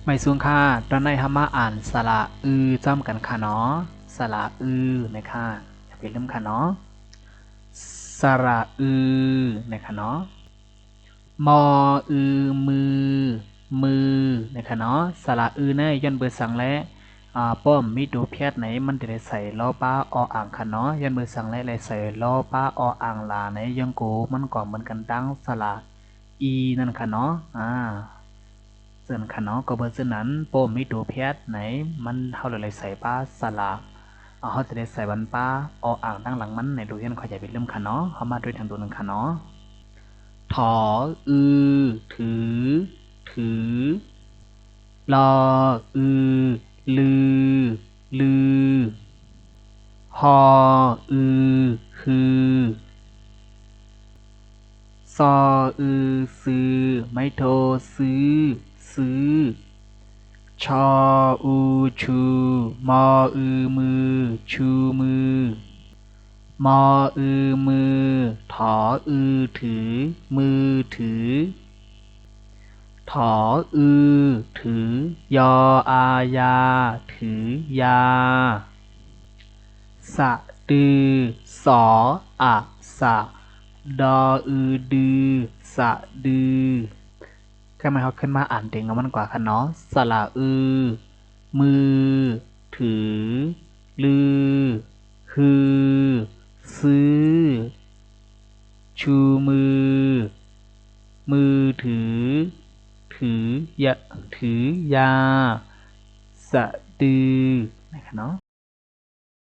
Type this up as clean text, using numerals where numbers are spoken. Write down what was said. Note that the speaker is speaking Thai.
ไม่สูงค่าตอนในธรรมะอ่านสระจำกันค่ะเนาะสระนะคะอย่าไปลืมค่ะเนาะสระนะคะเนาะมมือมือนะคะเนาะสระเนี่ยย้อนเบอร์สั่งและป้อมมีตัวเพียดไหนมันจะได้ใส่ล้อป้าออ่างค่ะเนาะย้อนเบอร์สั่งและอะไรใส่ล้อป้าออ่างลาในยังโกมันก่อนเหมือนกันดังสระนั่นค่ะเนาะส่วนค่ะเนาะก็เบอร์ส่วนนั้นป้อมมีตัวเพียดไหนมันเขาเลยใส่ป้าสระเขาจะได้ใส่บันป้าออ่างตั้งหลังมันในดูเห็นเขาจะเป็นเริ่มค่ะเนาะเขามาด้วยทางตัวหนึ่งค่ะเนาะถอถือถือรอลือลือฮอคือซอซื้อไม่โทรซื้อซื้อชอชูมอมือชูมือมอมือถอถือมือถือถอถือยออายาถือยาสะดือสออะสะดอดือสะดือก็ไม่เขาขึ้นมาอ่านเต็งแล้วมันกว่าค่ะเนาะสระมือถือลือคือซื้อชูมือมือถือถือยาถือยาสะดือนะคะเนาะ